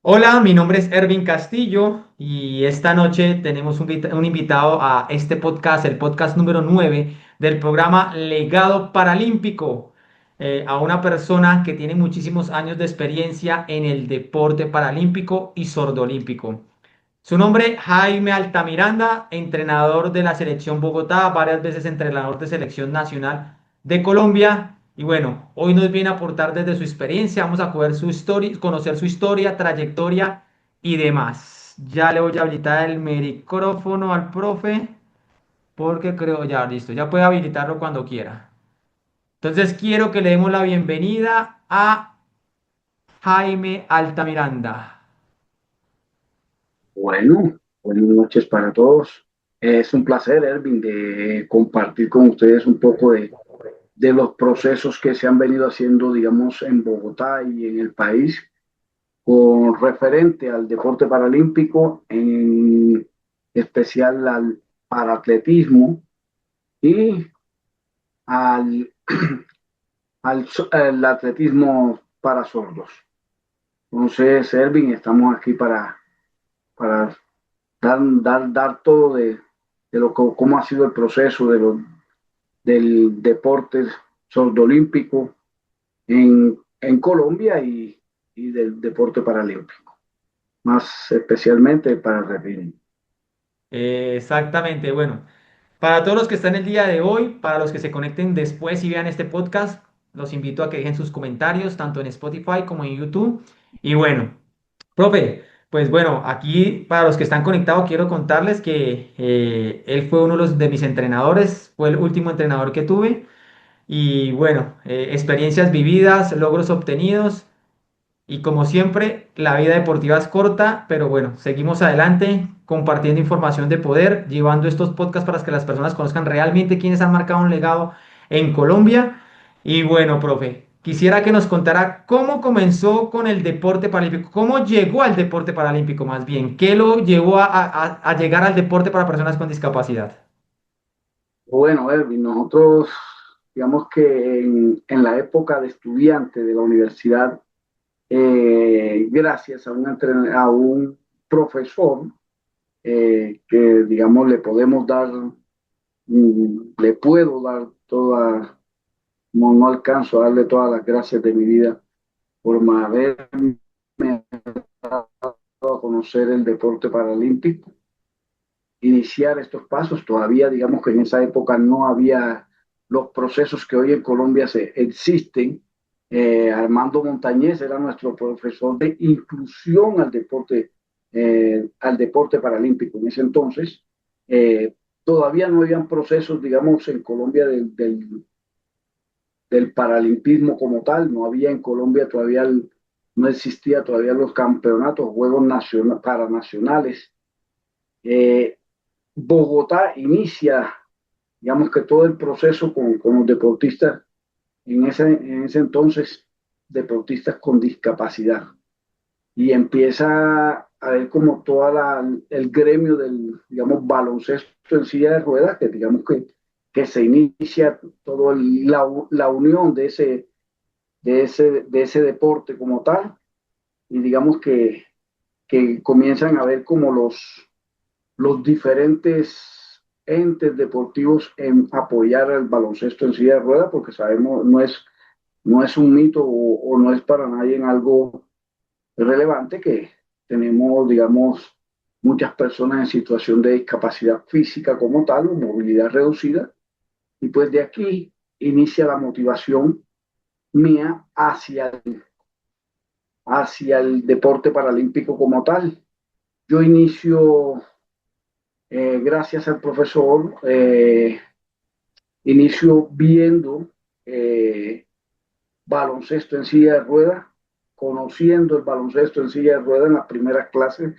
Hola, mi nombre es Ervin Castillo y esta noche tenemos un invitado a este podcast, el podcast número 9 del programa Legado Paralímpico, a una persona que tiene muchísimos años de experiencia en el deporte paralímpico y sordolímpico. Su nombre, Jaime Altamiranda, entrenador de la selección Bogotá, varias veces entrenador de selección nacional de Colombia. Y bueno, hoy nos viene a aportar desde su experiencia, vamos a conocer su historia, trayectoria y demás. Ya le voy a habilitar el micrófono al profe, porque creo ya, listo, ya puede habilitarlo cuando quiera. Entonces quiero que le demos la bienvenida a Jaime Altamiranda. Bueno, buenas noches para todos. Es un placer, Ervin, de compartir con ustedes un poco de los procesos que se han venido haciendo, digamos, en Bogotá y en el país con referente al deporte paralímpico, en especial al paratletismo y al, al atletismo para sordos. Entonces, Ervin, estamos aquí para dar todo de lo que, cómo ha sido el proceso del deporte sordolímpico en Colombia y del deporte paralímpico, más especialmente para el reptil. Exactamente, bueno. Para todos los que están el día de hoy, para los que se conecten después y vean este podcast, los invito a que dejen sus comentarios tanto en Spotify como en YouTube. Y bueno, profe, pues bueno, aquí para los que están conectados quiero contarles que él fue uno de mis entrenadores, fue el último entrenador que tuve. Y bueno, experiencias vividas, logros obtenidos. Y como siempre, la vida deportiva es corta, pero bueno, seguimos adelante compartiendo información de poder, llevando estos podcasts para que las personas conozcan realmente quiénes han marcado un legado en Colombia. Y bueno, profe, quisiera que nos contara cómo comenzó con el deporte paralímpico, cómo llegó al deporte paralímpico más bien, qué lo llevó a llegar al deporte para personas con discapacidad. Bueno, Erwin, nosotros, digamos que en la época de estudiante de la universidad, gracias a a un profesor que, digamos, le podemos dar, le puedo dar toda, no alcanzo a darle todas las gracias de mi vida por haberme dado a conocer el deporte paralímpico, iniciar estos pasos. Todavía, digamos que en esa época no había los procesos que hoy en Colombia existen. Armando Montañez era nuestro profesor de inclusión al deporte paralímpico. En ese entonces, todavía no habían procesos, digamos, en Colombia del paralimpismo como tal. No había en Colombia todavía, no existía todavía los campeonatos, juegos paranacionales. Eh, Bogotá inicia, digamos que todo el proceso con los deportistas, en ese entonces, deportistas con discapacidad. Y empieza a ver como el gremio del, digamos, baloncesto en silla de ruedas, que digamos que se inicia toda la unión de ese deporte como tal, y digamos que comienzan a ver como los diferentes entes deportivos en apoyar al baloncesto en silla de ruedas, porque sabemos, no es un mito o no es para nadie en algo relevante que tenemos, digamos, muchas personas en situación de discapacidad física como tal o movilidad reducida, y pues de aquí inicia la motivación mía hacia el deporte paralímpico como tal. Yo inicio, gracias al profesor, inicio viendo baloncesto en silla de ruedas, conociendo el baloncesto en silla de ruedas en las primeras clases,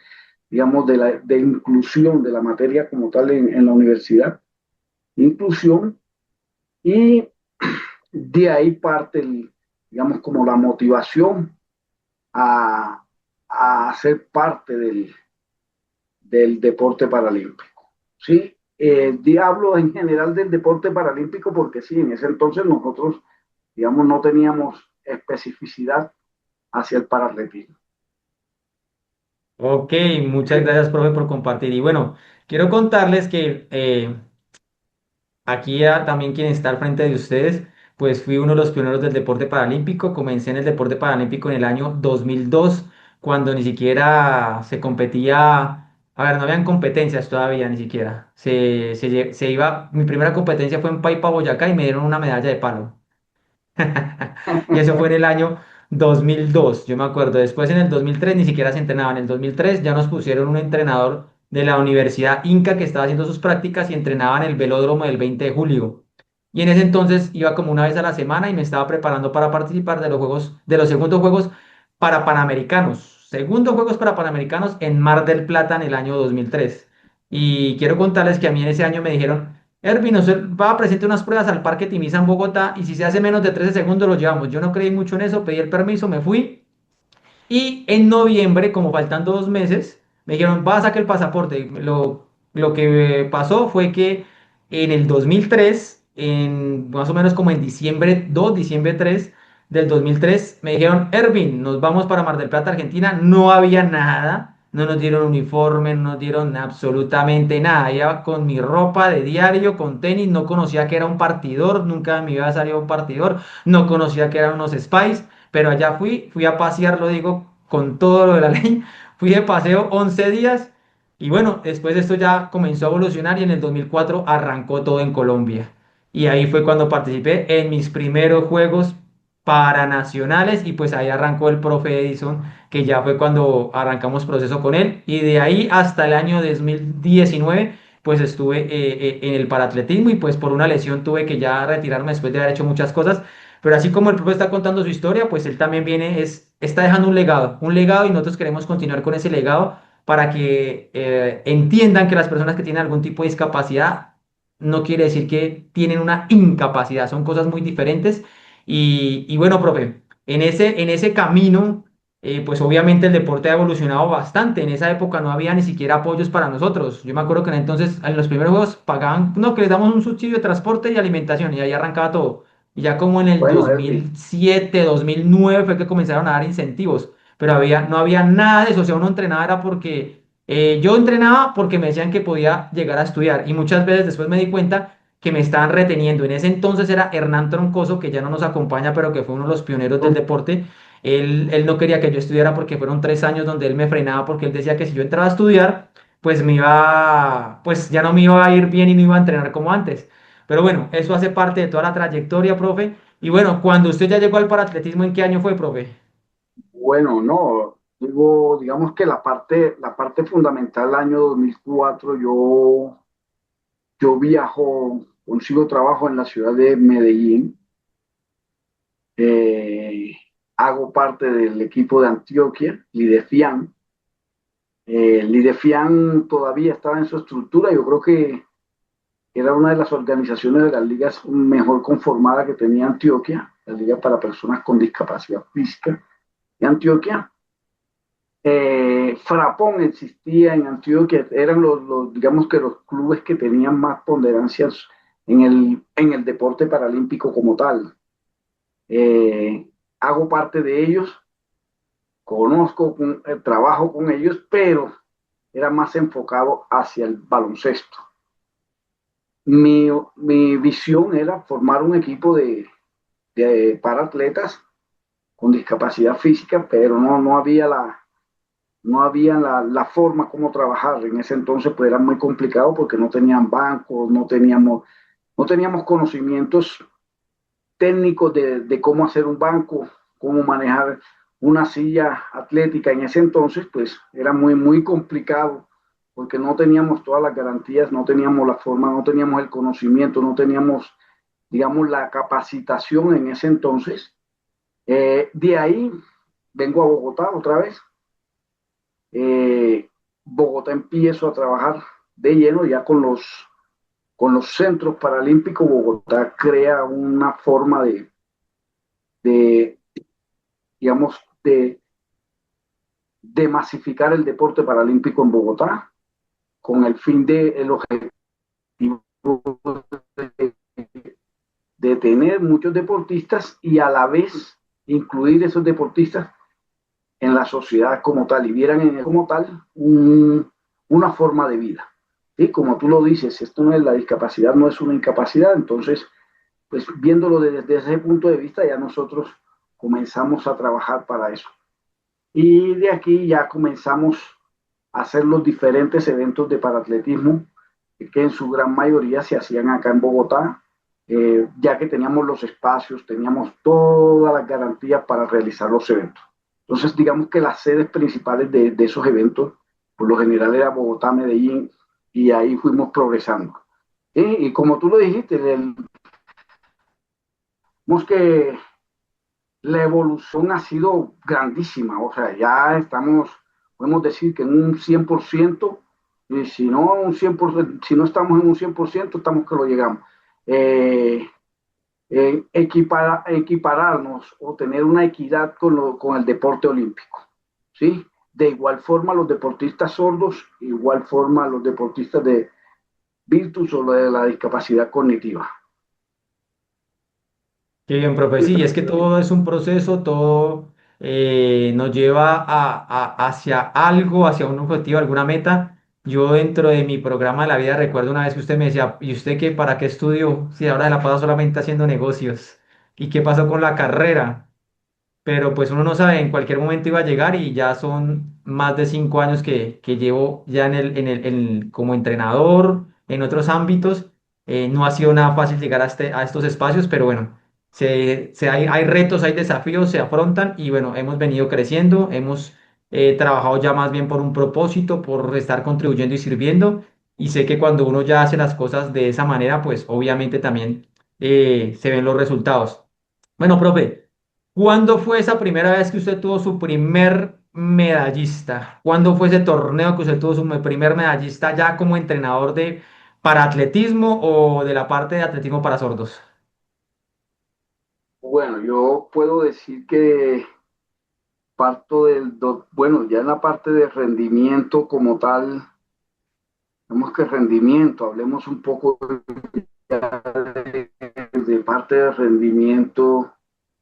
digamos, de inclusión de la materia como tal en la universidad. Inclusión, y de ahí parte, digamos, como la motivación a, a ser parte del deporte paralímpico. ¿Sí? Hablo en general del deporte paralímpico porque sí, en ese entonces nosotros, digamos, no teníamos especificidad hacia el paralímpico. Ok, muchas gracias, profe, por compartir. Y bueno, quiero contarles que aquí también quien está al frente de ustedes, pues fui uno de los pioneros del deporte paralímpico. Comencé en el deporte paralímpico en el año 2002, cuando ni siquiera se competía, a ver, no habían competencias todavía, ni siquiera. Se iba, mi primera competencia fue en Paipa, Boyacá, y me dieron una medalla de palo. Y eso fue en el año 2002, yo me acuerdo. Después en el 2003 ni siquiera se entrenaba. En el 2003 ya nos pusieron un entrenador de la Universidad Inca que estaba haciendo sus prácticas y entrenaba en el velódromo del 20 de julio. Y en ese entonces iba como una vez a la semana y me estaba preparando para participar de los juegos, de los segundos juegos para Panamericanos. Segundos juegos para Panamericanos en Mar del Plata en el año 2003. Y quiero contarles que a mí en ese año me dijeron: Ervin, usted va a presentar unas pruebas al Parque Timiza en Bogotá y si se hace menos de 13 segundos lo llevamos. Yo no creí mucho en eso, pedí el permiso, me fui y en noviembre, como faltando 2 meses, me dijeron, vas a sacar el pasaporte. Lo que pasó fue que en el 2003, más o menos como en diciembre 2, diciembre 3 del 2003, me dijeron, Ervin, nos vamos para Mar del Plata, Argentina. No había nada, no nos dieron uniforme, no nos dieron absolutamente nada. Iba con mi ropa de diario, con tenis, no conocía que era un partidor, nunca en mi vida salió un partidor, no conocía que eran unos spies. Pero allá fui a pasear, lo digo, con todo lo de la ley. Fui de paseo 11 días y bueno, después esto ya comenzó a evolucionar y en el 2004 arrancó todo en Colombia. Y ahí fue cuando participé en mis primeros juegos paranacionales y pues ahí arrancó el profe Edison, que ya fue cuando arrancamos proceso con él. Y de ahí hasta el año 2019 pues estuve en el paratletismo y pues por una lesión tuve que ya retirarme después de haber hecho muchas cosas. Pero así como el profe está contando su historia, pues él también está dejando un legado y nosotros queremos continuar con ese legado para que entiendan que las personas que tienen algún tipo de discapacidad no quiere decir que tienen una incapacidad, son cosas muy diferentes. Y bueno, profe, en ese camino, pues obviamente el deporte ha evolucionado bastante. En esa época no había ni siquiera apoyos para nosotros. Yo me acuerdo que entonces en los primeros juegos pagaban, no, que les damos un subsidio de transporte y alimentación y ahí arrancaba todo. Y ya como en el Bueno, dos Elvi, mil siete 2009 fue que comenzaron a dar incentivos, pero no había nada de eso. O sea, uno entrenaba era porque yo entrenaba porque me decían que podía llegar a estudiar y muchas veces después me di cuenta que me estaban reteniendo. En ese entonces era Hernán Troncoso, que ya no nos acompaña, pero que fue uno de los pioneros del deporte. Él no quería que yo estudiara porque fueron 3 años donde él me frenaba porque él decía que si yo entraba a estudiar, pues pues ya no me iba a ir bien y no iba a entrenar como antes. Pero bueno, eso hace parte de toda la trayectoria, profe. Y bueno, cuando usted ya llegó al paratletismo, ¿en qué año fue, profe? bueno, no, digo, digamos que la parte fundamental del año 2004, yo viajo, consigo trabajo en la ciudad de Medellín, eh, hago parte del equipo de Antioquia, Lidefian. Lidefian todavía estaba en su estructura, yo creo que era una de las organizaciones de las ligas mejor conformada que tenía Antioquia, la Liga para Personas con Discapacidad Física de Antioquia. Frapón existía en Antioquia, eran digamos que los clubes que tenían más ponderancias en el deporte paralímpico como tal. Eh, Hago parte de ellos, conozco, trabajo con ellos, pero era más enfocado hacia el baloncesto. Mi visión era formar un equipo de para atletas con discapacidad física, pero no había la forma como trabajar. En ese entonces pues era muy complicado porque no tenían bancos, no teníamos conocimientos técnicos de cómo hacer un banco, cómo manejar una silla atlética. En ese entonces pues era muy, muy complicado porque no teníamos todas las garantías, no teníamos la forma, no teníamos el conocimiento, no teníamos, digamos, la capacitación en ese entonces. De ahí vengo a Bogotá otra vez. eh, Bogotá empiezo a trabajar de lleno ya con los centros paralímpicos. Bogotá crea una forma de digamos, de masificar el deporte paralímpico en Bogotá con el fin el objetivo de tener muchos deportistas y a la vez incluir esos deportistas en la sociedad como tal y vieran en él como tal una forma de vida. ¿Sí? Como tú lo dices, esto no es la discapacidad, no es una incapacidad, entonces, pues viéndolo desde ese punto de vista, ya nosotros comenzamos a trabajar para eso. Y de aquí ya comenzamos a hacer los diferentes eventos de paratletismo que en su gran mayoría se hacían acá en Bogotá, ya que teníamos los espacios, teníamos todas las garantías para realizar los eventos. Entonces, digamos que las sedes principales de esos eventos, por lo general era Bogotá, Medellín, y ahí fuimos progresando. Y como tú lo dijiste, vemos que la evolución ha sido grandísima, o sea, ya estamos, podemos decir que en un 100%, y si no, un 100%, si no estamos en un 100%, estamos que lo llegamos. Eh, equipararnos o tener una equidad con el deporte olímpico, ¿sí? De igual forma los deportistas sordos, igual forma los deportistas de virtus o de la discapacidad cognitiva. Qué bien, profe. Sí, es que todo es un proceso, todo nos lleva hacia algo, hacia un objetivo, alguna meta. Yo dentro de mi programa de la vida recuerdo una vez que usted me decía, ¿y usted qué, para qué estudió? Si ahora se la pasa solamente haciendo negocios. ¿Y qué pasó con la carrera? Pero pues uno no sabe, en cualquier momento iba a llegar y ya son más de 5 años que llevo ya como entrenador en otros ámbitos. No ha sido nada fácil llegar a estos espacios, pero bueno, hay retos, hay desafíos, se afrontan y bueno, hemos venido creciendo, hemos trabajado ya más bien por un propósito, por estar contribuyendo y sirviendo. Y sé que cuando uno ya hace las cosas de esa manera, pues obviamente también se ven los resultados. Bueno, profe. ¿Cuándo fue esa primera vez que usted tuvo su primer medallista? ¿Cuándo fue ese torneo que usted tuvo su primer medallista ya como entrenador de para atletismo o de la parte de atletismo para sordos? Bueno, yo puedo decir que parto bueno, ya en la parte de rendimiento como tal, vemos que rendimiento, hablemos un poco de parte de rendimiento,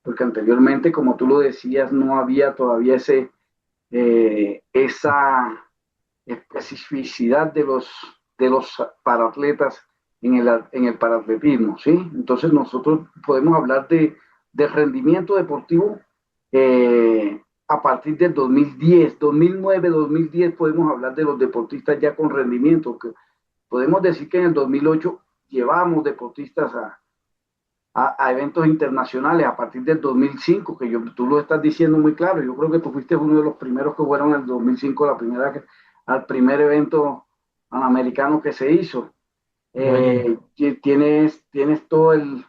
porque anteriormente, como tú lo decías, no había todavía esa especificidad de los paratletas en el paratletismo, ¿sí? Entonces nosotros podemos hablar de rendimiento deportivo a partir del 2010, 2009, 2010 podemos hablar de los deportistas ya con rendimiento, que podemos decir que en el 2008 llevamos deportistas a eventos internacionales a partir del 2005, que tú lo estás diciendo muy claro. Yo creo que tú fuiste uno de los primeros que fueron en el 2005 al primer evento panamericano que se hizo. Imagínate. Tienes todo el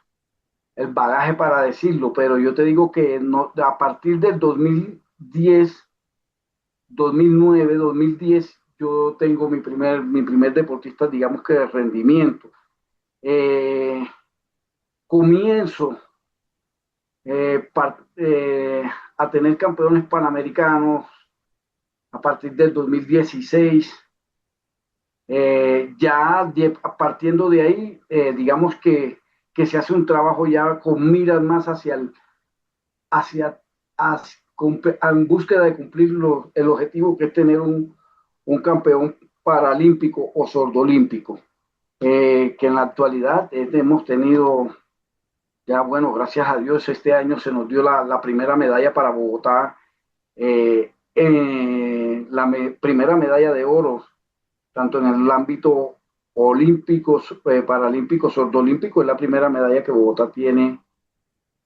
bagaje para decirlo, pero yo te digo que no, a partir del 2010, 2009, 2010, yo tengo mi primer deportista, digamos que de rendimiento. Eh, comienzo a tener campeones panamericanos a partir del 2016. Ya partiendo de ahí, digamos que se hace un trabajo ya con miras más hacia, hacia en búsqueda de cumplir el objetivo que es tener un campeón paralímpico o sordolímpico, que en la actualidad hemos tenido. Ya, bueno, gracias a Dios, este año se nos dio la primera medalla para Bogotá, primera medalla de oro, tanto en el ámbito olímpico, paralímpico, sordolímpico, es la primera medalla que Bogotá tiene,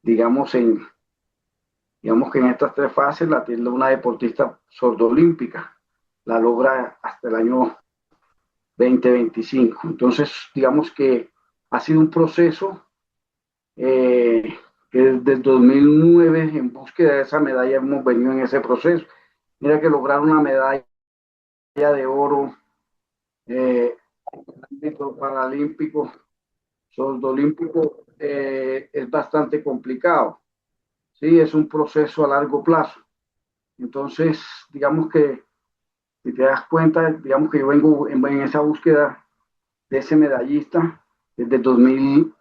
digamos, digamos que en estas tres fases la tiene una deportista sordolímpica, la logra hasta el año 2025. Entonces, digamos que ha sido un proceso que desde el 2009 en búsqueda de esa medalla hemos venido en ese proceso. Mira que lograr una medalla de oro eh, paralímpico, sordolímpico, es bastante complicado. Sí, es un proceso a largo plazo. Entonces, digamos que si te das cuenta, digamos que yo vengo en esa búsqueda de ese medallista desde 2000,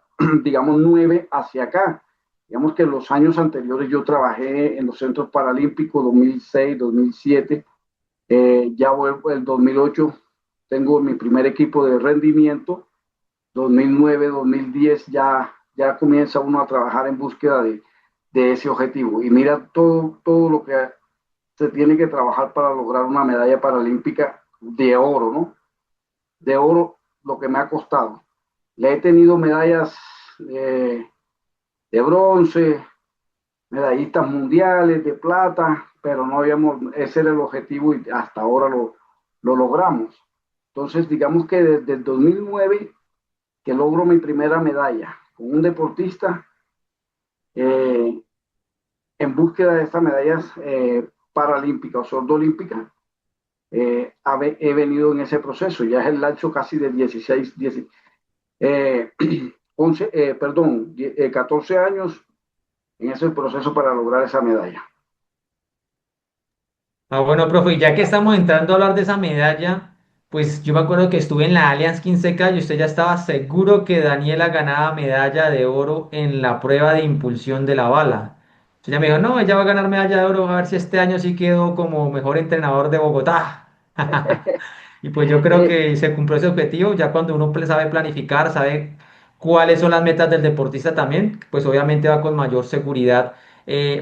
digamos, 9 hacia acá. Digamos que en los años anteriores yo trabajé en los Centros Paralímpicos 2006, 2007, ya vuelvo el 2008, tengo mi primer equipo de rendimiento, 2009, 2010 ya comienza uno a trabajar en búsqueda de ese objetivo. Y mira todo lo que se tiene que trabajar para lograr una medalla paralímpica de oro, ¿no? De oro, lo que me ha costado. Le he tenido medallas de bronce, medallistas mundiales, de plata, pero no habíamos, ese era el objetivo y hasta ahora lo logramos. Entonces, digamos que desde el 2009 que logro mi primera medalla con un deportista eh, en búsqueda de estas medallas paralímpicas o sordolímpicas, he venido en ese proceso. Ya es el lapso casi de 16, 10, 11, perdón, 14 años en ese proceso para lograr esa medalla. Ah, bueno, profe, y ya que estamos entrando a hablar de esa medalla, pues yo me acuerdo que estuve en la Allianz 15K y usted ya estaba seguro que Daniela ganaba medalla de oro en la prueba de impulsión de la bala. Entonces ella me dijo, no, ella va a ganar medalla de oro, a ver si este año sí quedó como mejor entrenador de Bogotá. Y pues yo creo Eh, que se cumplió ese objetivo, ya cuando uno sabe planificar, sabe cuáles son las metas del deportista también, pues obviamente va con mayor seguridad,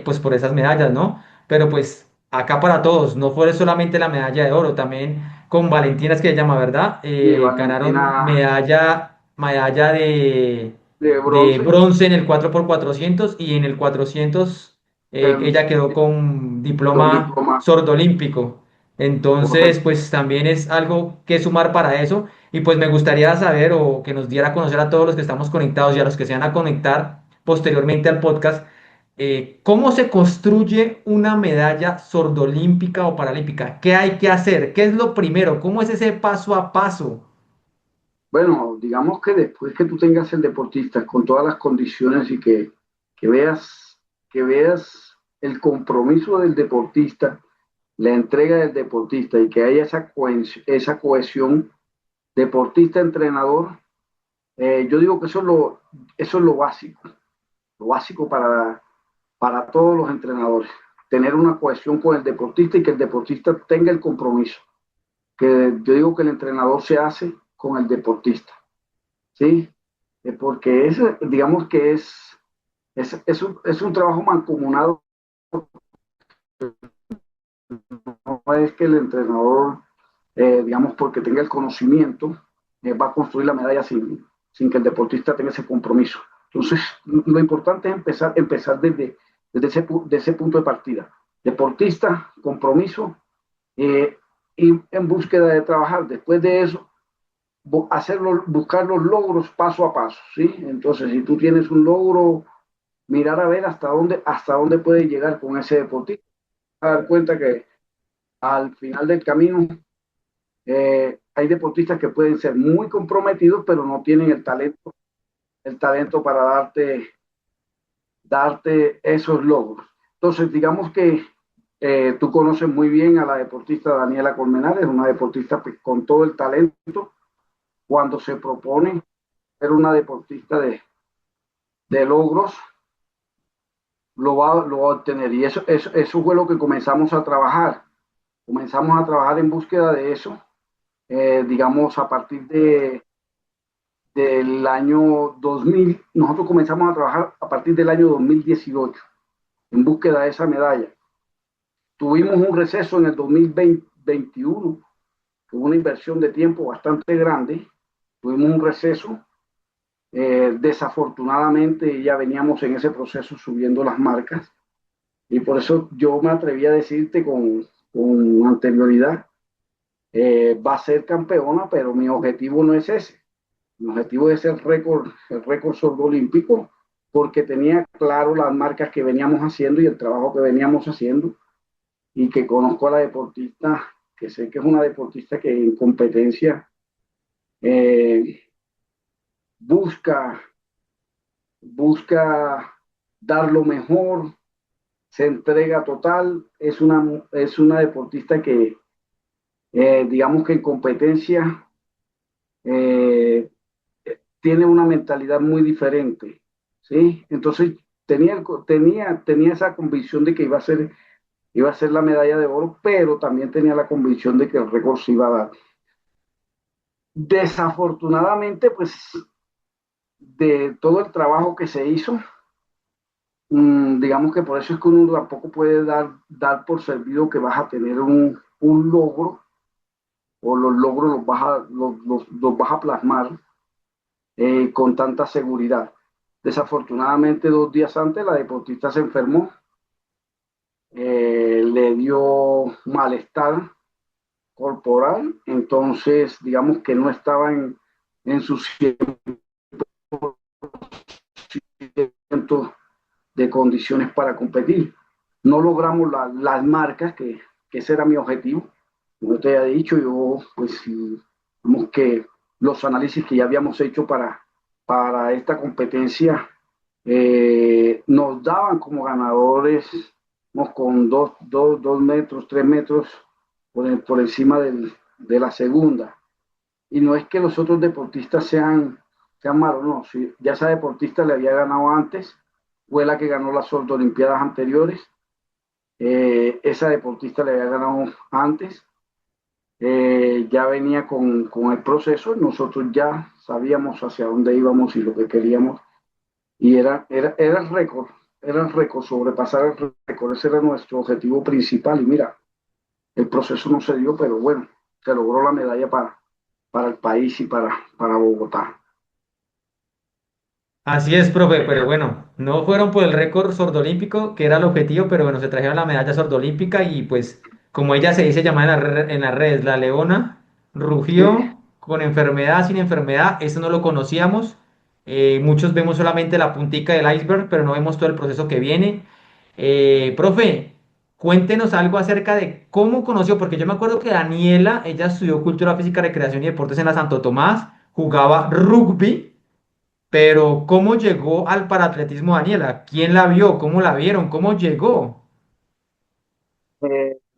pues por esas medallas, ¿no? Pero pues acá para todos, no fue solamente la medalla de oro, también con Valentina es que se llama, ¿verdad? y Ganaron Valentina medalla de de bronce, bronce en el 4x400 y en el 400 el, ella quedó con con diploma diploma, sordolímpico. Entonces, correcto. pues también es algo que sumar para eso. Y pues me gustaría saber o que nos diera a conocer a todos los que estamos conectados y a los que se van a conectar posteriormente al podcast, ¿cómo se construye una medalla sordolímpica o paralímpica? ¿Qué hay que hacer? ¿Qué es lo primero? ¿Cómo es ese paso a paso? Bueno, digamos que después que tú tengas el deportista con todas las condiciones y que veas, que veas el compromiso del deportista, la entrega del deportista y que haya esa cohesión deportista-entrenador, yo digo que eso es lo básico para todos los entrenadores, tener una cohesión con el deportista y que el deportista tenga el compromiso, que yo digo que el entrenador se hace con el deportista. ¿Sí? Porque digamos que es un trabajo mancomunado, no es que el entrenador, digamos, porque tenga el conocimiento, va a construir la medalla sin que el deportista tenga ese compromiso. Entonces, lo importante es empezar de ese punto de partida. Deportista, compromiso, eh, y en búsqueda de trabajar. Después de eso, buscar los logros paso a paso, ¿sí? Entonces, si tú tienes un logro, mirar a ver hasta dónde puedes llegar con ese deportista, a dar cuenta que al final del camino hay deportistas que pueden ser muy comprometidos, pero no tienen el talento para darte esos logros. Entonces, digamos que tú conoces muy bien a la deportista Daniela Colmenares, una deportista con todo el talento, cuando se propone ser una deportista de logros, lo va a obtener. Y eso fue lo que comenzamos a trabajar. Comenzamos a trabajar en búsqueda de eso, digamos, a partir del año 2000. Nosotros comenzamos a trabajar a partir del año 2018 en búsqueda de esa medalla. Tuvimos un receso en el 2021, con una inversión de tiempo bastante grande. Tuvimos un receso. Desafortunadamente ya veníamos en ese proceso subiendo las marcas. Y por eso yo me atreví a decirte con anterioridad, va a ser campeona, pero mi objetivo no es ese. Mi objetivo es el récord sordo olímpico, porque tenía claro las marcas que veníamos haciendo y el trabajo que veníamos haciendo, y que conozco a la deportista, que sé que es una deportista que en competencia eh, busca, busca dar lo mejor, se entrega total, es una deportista que digamos que en competencia eh, tiene una mentalidad muy diferente, ¿sí? Entonces, tenía esa convicción de que iba a ser la medalla de oro, pero también tenía la convicción de que el récord se iba a dar. Desafortunadamente, pues de todo el trabajo que se hizo, digamos que por eso es que uno tampoco puede dar por servido que vas a tener un logro o los logros los vas a plasmar con tanta seguridad. Desafortunadamente, 2 días antes, la deportista se enfermó, le dio malestar corporal, entonces digamos que no estaba en su 100% de condiciones para competir. No logramos las marcas, que ese era mi objetivo. Como te había dicho, yo, pues, digamos que los análisis que ya habíamos hecho para esta competencia nos daban como ganadores, ¿no? Con 2 metros, 3 metros por encima de la segunda. Y no es que los otros deportistas sean malos, no. Si ya esa deportista le había ganado antes, fue la que ganó las Olimpiadas anteriores. Esa deportista le había ganado antes. Ya venía con el proceso. Nosotros ya sabíamos hacia dónde íbamos y lo que queríamos. Y era el récord. Era el récord, sobrepasar el récord. Ese era nuestro objetivo principal. Y mira, el proceso no se dio, pero bueno, se logró la medalla para el país y para Bogotá. Así es, profe, pero bueno, no fueron por el récord sordolímpico, que era el objetivo, pero bueno, se trajeron la medalla sordolímpica y pues, como ella se dice llamar en las redes, la leona Sí. rugió con enfermedad, sin enfermedad, eso no lo conocíamos. Muchos vemos solamente la puntica del iceberg, pero no vemos todo el proceso que viene. Profe, cuéntenos algo acerca de cómo conoció, porque yo me acuerdo que Daniela, ella estudió Cultura Física, Recreación y Deportes en la Santo Tomás, jugaba rugby. Pero, ¿cómo llegó al paratletismo Daniela? ¿Quién la vio? ¿Cómo la vieron? ¿Cómo llegó?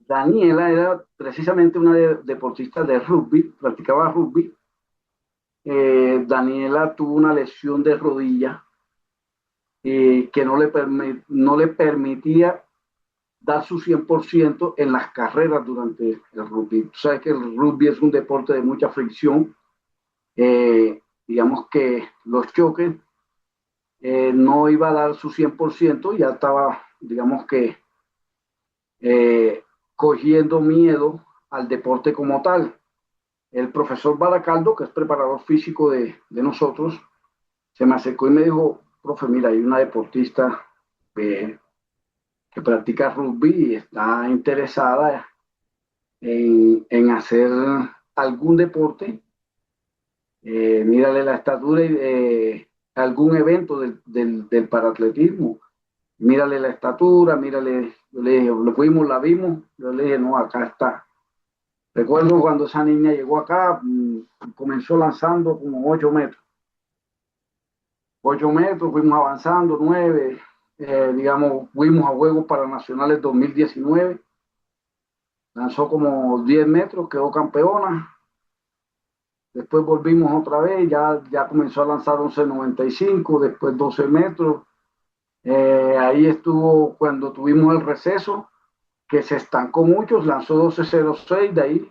Daniela era precisamente una deportista de rugby, practicaba rugby. Daniela tuvo una lesión de rodilla que no le permitía dar su 100% en las carreras durante el rugby. Tú sabes que el rugby es un deporte de mucha fricción. Digamos que los choques no iba a dar su 100%, ya estaba, digamos que, eh, cogiendo miedo al deporte como tal. El profesor Baracaldo, que es preparador físico de nosotros, se me acercó y me dijo, profe, mira, hay una deportista que practica rugby y está interesada en hacer algún deporte. Mírale la estatura y algún evento del paratletismo. Mírale la estatura, mírale, yo le dije, lo fuimos, la vimos, yo le dije, no, acá está. Recuerdo cuando esa niña llegó acá, comenzó lanzando como 8 metros. 8 metros, fuimos avanzando, 9, digamos, fuimos a Juegos Paranacionales 2019, lanzó como 10 metros, quedó campeona. Después volvimos otra vez, ya comenzó a lanzar 11,95, después 12 metros. Ahí estuvo cuando tuvimos el receso, que se estancó mucho, lanzó 12,06, de ahí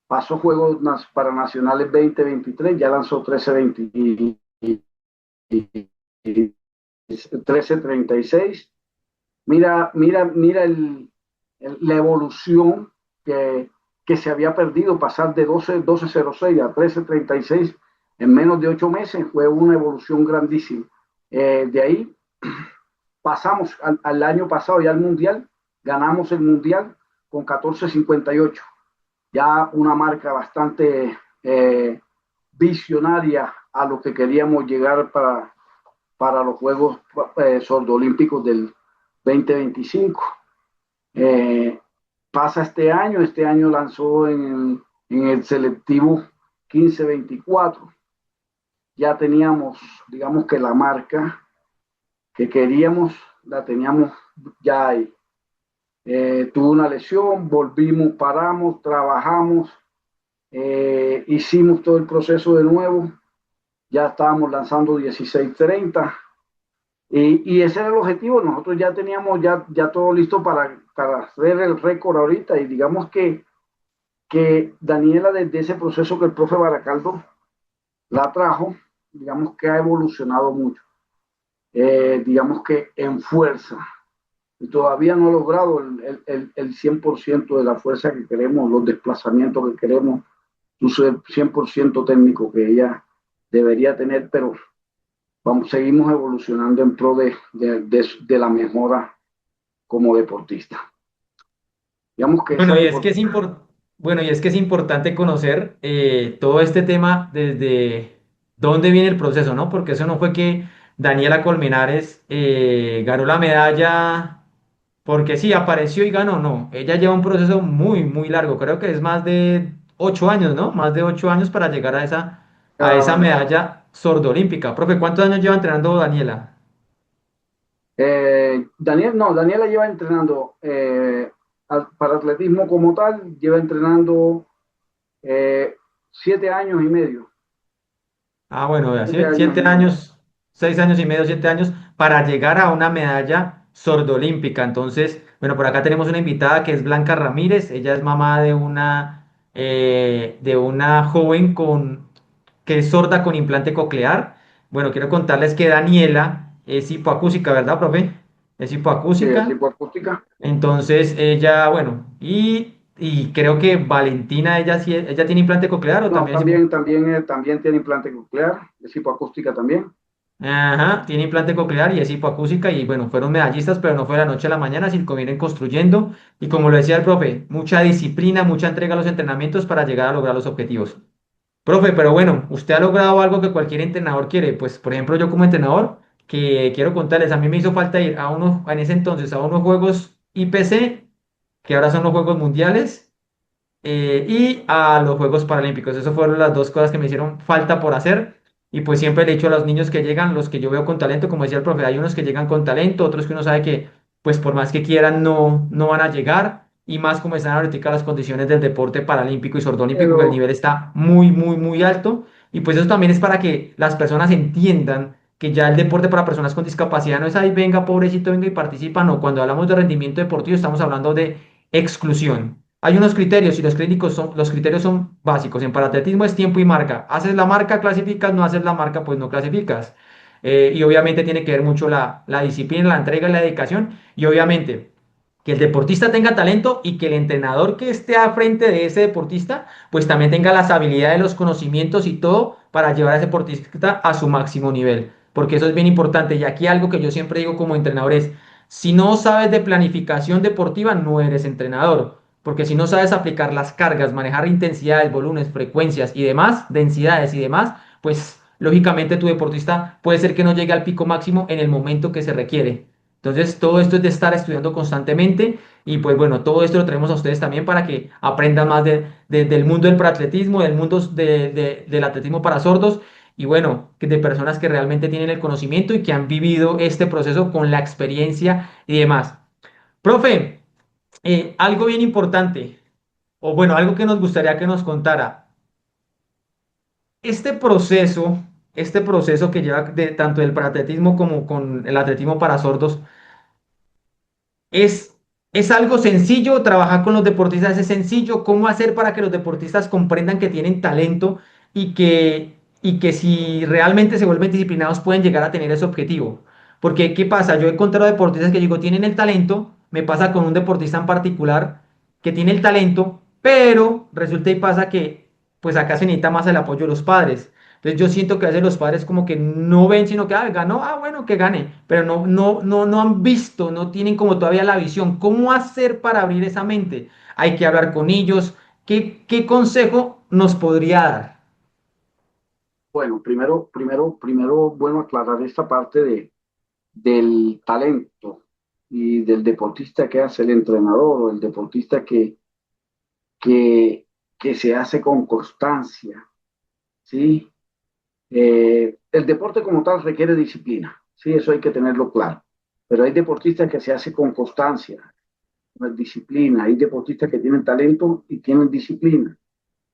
pasó Juegos Paranacionales 2023, ya lanzó 13,36. Mira la evolución que se había perdido, pasar de 12,06 a 13,36 en menos de 8 meses, fue una evolución grandísima. De ahí pasamos al año pasado ya al Mundial, ganamos el Mundial con 14,58, ya una marca bastante visionaria a lo que queríamos llegar para los Juegos Sordolímpicos del 2025. Eh, Pasa este año lanzó en el selectivo 15-24. Ya teníamos, digamos que la marca que queríamos, la teníamos ya ahí. Tuvo una lesión, volvimos, paramos, trabajamos, hicimos todo el proceso de nuevo, ya estábamos lanzando 16-30, Y ese era el objetivo. Nosotros ya teníamos ya todo listo para hacer el récord ahorita. Y digamos que Daniela, desde ese proceso que el profe Baracaldo la trajo, digamos que ha evolucionado mucho. Digamos que en fuerza. Y todavía no ha logrado el 100% de la fuerza que queremos, los desplazamientos que queremos, un 100% técnico que ella debería tener, pero seguimos evolucionando en pro de la mejora como deportista. Digamos que esa Bueno, es y la es que es importancia. bueno, y es que es importante conocer todo este tema desde dónde viene el proceso, ¿no? Porque eso no fue que Daniela Colmenares ganó la medalla porque sí, apareció y ganó, no. Ella lleva un proceso muy, muy largo. Creo que es más de 8 años, ¿no? Más de 8 años para llegar a esa Uh, medalla sordolímpica. Profe, ¿cuántos años lleva entrenando Daniela? Daniela lleva entrenando para atletismo como tal, lleva entrenando eh, 7 años y medio. Ah, bueno, vea, Siete años y siete medio. años, 6 años y medio, 7 años para llegar a una medalla sordolímpica. Entonces, bueno, por acá tenemos una invitada que es Blanca Ramírez. Ella es mamá de una joven que es sorda con implante coclear. Bueno, quiero contarles que Daniela es hipoacúsica, ¿verdad, profe? Es Sí, es hipoacúsica. hipoacústica. Entonces, ella, bueno, y creo que Valentina, ella tiene implante coclear o No, también es hipo. también tiene implante coclear, es hipoacústica también. Ajá, tiene implante coclear y es hipoacúsica y bueno, fueron medallistas, pero no fue de la noche a la mañana, sino que vienen construyendo y como lo decía el profe, mucha disciplina, mucha entrega a los entrenamientos para llegar a lograr los objetivos. Profe, pero bueno, usted ha logrado algo que cualquier entrenador quiere, pues por ejemplo yo como entrenador, que quiero contarles, a mí me hizo falta ir en ese entonces, a unos juegos IPC, que ahora son los Juegos Mundiales y a los Juegos Paralímpicos. Esas fueron las dos cosas que me hicieron falta por hacer. Y pues siempre le he dicho a los niños que llegan, los que yo veo con talento, como decía el profe, hay unos que llegan con talento, otros que uno sabe que pues por más que quieran no van a llegar. Y más como están ahorita las condiciones del deporte paralímpico y sordolímpico, que el Pero nivel está muy, muy, muy alto. Y pues eso también es para que las personas entiendan que ya el deporte para personas con discapacidad no es ahí, venga, pobrecito, venga y participa. No, cuando hablamos de rendimiento deportivo estamos hablando de exclusión. Hay unos criterios y los criterios son básicos. En paratletismo es tiempo y marca. Haces la marca, clasificas, no haces la marca, pues no clasificas. Y obviamente tiene que ver mucho la disciplina, la entrega y la dedicación. Y obviamente que el deportista tenga talento y que el entrenador que esté al frente de ese deportista, pues también tenga las habilidades, los conocimientos y todo para llevar a ese deportista a su máximo nivel. Porque eso es bien importante. Y aquí algo que yo siempre digo como entrenador es, si no sabes de planificación deportiva, no eres entrenador. Porque si no sabes aplicar las cargas, manejar intensidades, volúmenes, frecuencias y demás, densidades y demás, pues lógicamente tu deportista puede ser que no llegue al pico máximo en el momento que se requiere. Entonces, todo esto es de estar estudiando constantemente y pues bueno, todo esto lo traemos a ustedes también para que aprendan más del mundo del paratletismo, del mundo del atletismo para sordos y bueno, que de personas que realmente tienen el conocimiento y que han vivido este proceso con la experiencia y demás. Profe, algo bien importante, o bueno, algo que nos gustaría que nos contara. Este proceso, este proceso que lleva tanto el paratletismo como con el atletismo para sordos, Es, es algo sencillo, trabajar con los deportistas es sencillo. ¿Cómo hacer para que los deportistas comprendan que tienen talento y que si realmente se vuelven disciplinados pueden llegar a tener ese objetivo? Porque, ¿qué pasa? Yo he encontrado deportistas que digo, tienen el talento, me pasa con un deportista en particular que tiene el talento, pero resulta y pasa que pues acá se necesita más el apoyo de los padres. Entonces yo siento que a veces los padres como que no ven, sino que ganó, bueno, que gane, pero no han visto, no tienen como todavía la visión. ¿Cómo hacer para abrir esa mente? Hay que hablar con ellos. ¿Qué consejo nos podría dar? bueno, primero, bueno, aclarar esta parte del talento y del deportista que hace el entrenador o el deportista que, que se hace con constancia, ¿sí? El deporte como tal requiere disciplina, sí, eso hay que tenerlo claro. Pero hay deportistas que se hace con constancia, con disciplina. Hay deportistas que tienen talento y tienen disciplina.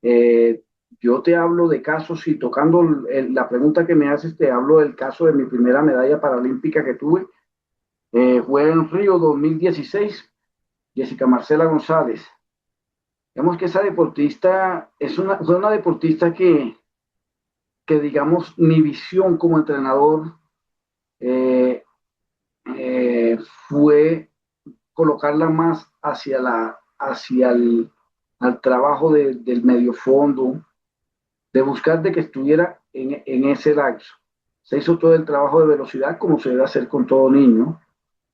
Eh, yo te hablo de casos y tocando la pregunta que me haces, te hablo del caso de mi primera medalla paralímpica que tuve. Fue en Río 2016, Jessica Marcela González. Digamos que esa deportista fue una deportista que, digamos, mi visión como entrenador eh, fue colocarla más hacia al trabajo del medio fondo, de buscar de que estuviera en ese lapso. Se hizo todo el trabajo de velocidad como se debe hacer con todo niño,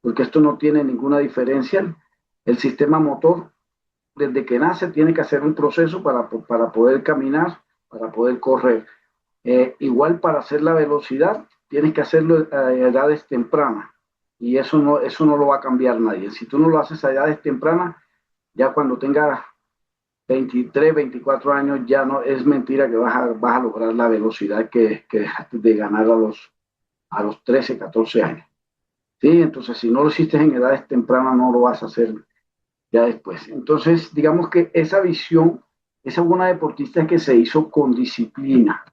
porque esto no tiene ninguna diferencia. El sistema motor, desde que nace, tiene que hacer un proceso para poder caminar, para poder correr. Igual para hacer la velocidad, tienes que hacerlo a edades tempranas. Y eso no lo va a cambiar nadie. Si tú no lo haces a edades tempranas, ya cuando tengas 23, 24 años, ya no es mentira que vas a lograr la velocidad que dejaste de ganar a los 13, 14 años. ¿Sí? Entonces, si no lo hiciste en edades tempranas, no lo vas a hacer ya después. Entonces, digamos que esa visión, esa buena deportista que se hizo con disciplina,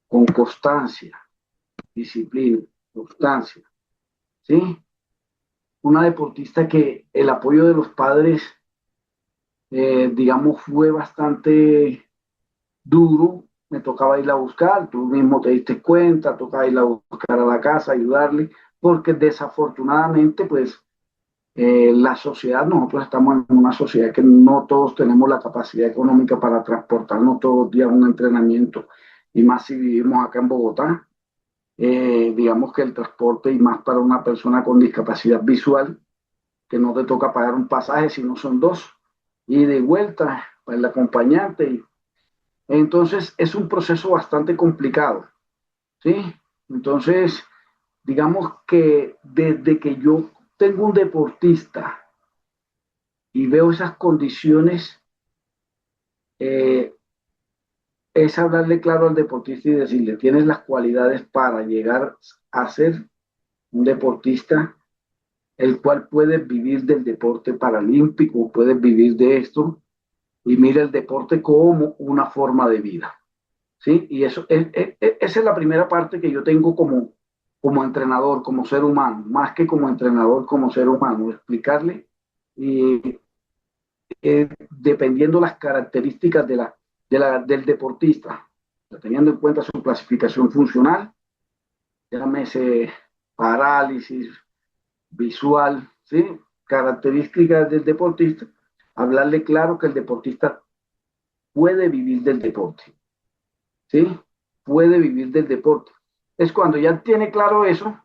con constancia, disciplina, constancia, ¿sí? Una deportista que el apoyo de los padres, digamos, fue bastante duro. Me tocaba irla a buscar, tú mismo te diste cuenta, tocaba irla a buscar a la casa, ayudarle, porque desafortunadamente, pues, la sociedad, nosotros estamos en una sociedad que no todos tenemos la capacidad económica para transportarnos todos los días a un entrenamiento, y más si vivimos acá en Bogotá. Digamos que el transporte, y más para una persona con discapacidad visual, que no te toca pagar un pasaje, sino son dos, y de vuelta para el acompañante. Entonces es un proceso bastante complicado, ¿sí? Entonces, digamos que desde que yo tengo un deportista y veo esas condiciones, eh, es hablarle claro al deportista y decirle, tienes las cualidades para llegar a ser un deportista el cual puede vivir del deporte paralímpico, puede vivir de esto, y mira el deporte como una forma de vida, ¿sí? Y esa es la primera parte que yo tengo como entrenador, como ser humano, más que como entrenador, como ser humano, explicarle, y dependiendo las características del deportista, teniendo en cuenta su clasificación funcional, llámese parálisis, visual, ¿sí? Características del deportista, hablarle claro que el deportista puede vivir del deporte, ¿sí? Puede vivir del deporte. Es cuando ya tiene claro eso,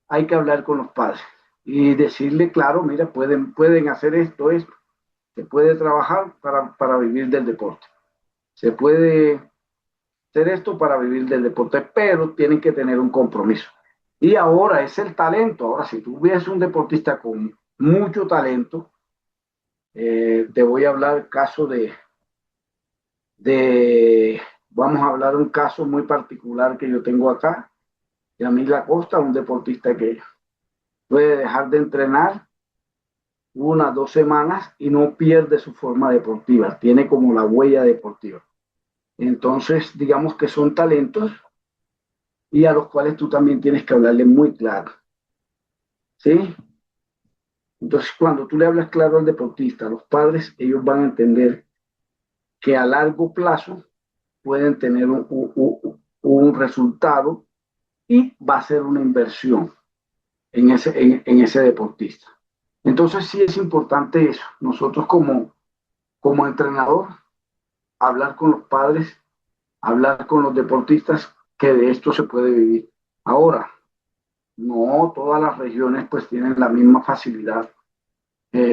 hay que hablar con los padres y decirle, claro, mira, pueden hacer esto, se puede trabajar para vivir del deporte, se puede hacer esto para vivir del deporte, pero tienen que tener un compromiso. Y ahora es el talento. Ahora, si tú ves un deportista con mucho talento, te voy a hablar caso de, vamos a hablar un caso muy particular que yo tengo acá, Yamil Acosta, un deportista que puede dejar de entrenar 1, 2 semanas y no pierde su forma deportiva, tiene como la huella deportiva. Entonces, digamos que son talentos y a los cuales tú también tienes que hablarle muy claro, ¿sí? Entonces, cuando tú le hablas claro al deportista, a los padres, ellos van a entender que a largo plazo pueden tener un resultado y va a ser una inversión en ese deportista. Entonces sí es importante eso. Nosotros como entrenador, hablar con los padres, hablar con los deportistas, que de esto se puede vivir. Ahora, no todas las regiones pues tienen la misma facilidad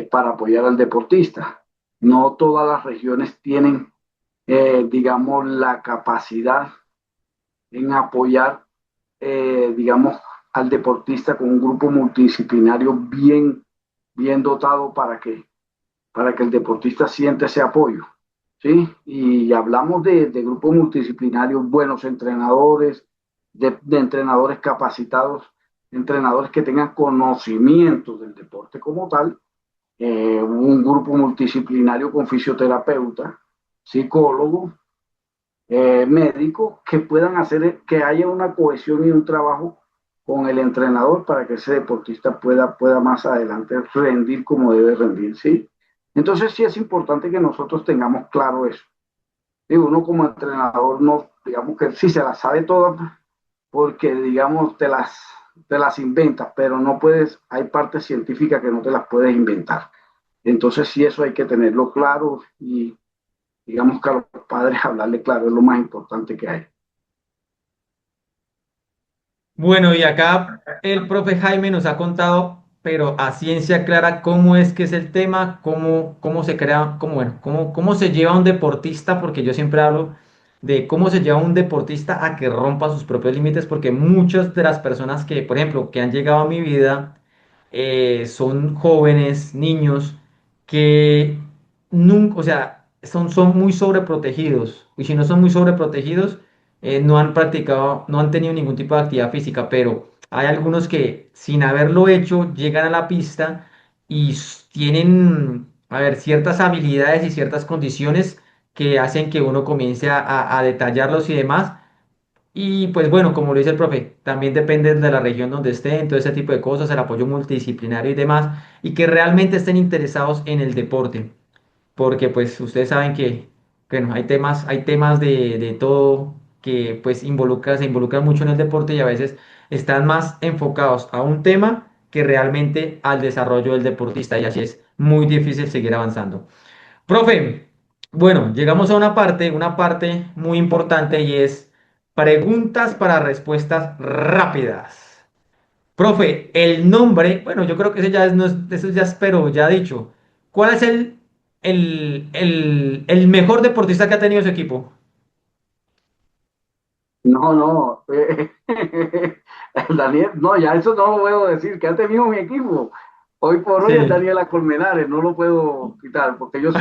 para apoyar al deportista. No todas las regiones tienen, digamos, la capacidad en apoyar, digamos, al deportista con un grupo multidisciplinario bien dotado para que el deportista sienta ese apoyo, ¿sí? Y hablamos de grupos multidisciplinarios, buenos entrenadores, de entrenadores capacitados, entrenadores que tengan conocimiento del deporte como tal, un grupo multidisciplinario con fisioterapeuta, psicólogo, médicos que puedan hacer que haya una cohesión y un trabajo con el entrenador para que ese deportista pueda más adelante rendir como debe rendir, ¿sí? Entonces sí es importante que nosotros tengamos claro eso. Digo, uno como entrenador no, digamos que sí se las sabe todas porque, digamos, te las inventas, pero no puedes, hay partes científicas que no te las puedes inventar. Entonces sí eso hay que tenerlo claro y digamos que a los padres hablarle claro es lo más importante que hay. Bueno, y acá el profe Jaime nos ha contado, pero a ciencia clara, cómo es que es el tema, cómo se crea, bueno, cómo se lleva un deportista, porque yo siempre hablo de cómo se lleva un deportista a que rompa sus propios límites, porque muchas de las personas que, por ejemplo, que han llegado a mi vida, son jóvenes, niños, que nunca, o sea, son muy sobreprotegidos. Y si no son muy sobreprotegidos, no han practicado, no han tenido ningún tipo de actividad física, pero hay algunos que sin haberlo hecho llegan a la pista y tienen, a ver, ciertas habilidades y ciertas condiciones que hacen que uno comience a detallarlos y demás. Y pues bueno, como lo dice el profe, también depende de la región donde estén, todo ese tipo de cosas, el apoyo multidisciplinario y demás, y que realmente estén interesados en el deporte, porque pues ustedes saben que, bueno, hay temas de todo que pues se involucran mucho en el deporte y a veces están más enfocados a un tema que realmente al desarrollo del deportista y así es muy difícil seguir avanzando. Profe, bueno, llegamos a una parte muy importante y es preguntas para respuestas rápidas. Profe, el nombre, bueno, yo creo que ese ya es, no eso ya es, pero ya dicho. ¿Cuál es el mejor deportista que ha tenido su equipo? No, no, Daniel, no, ya eso no lo puedo decir, que ha tenido mi equipo. Hoy por hoy es Sí, Daniela Colmenares, no lo puedo quitar, porque yo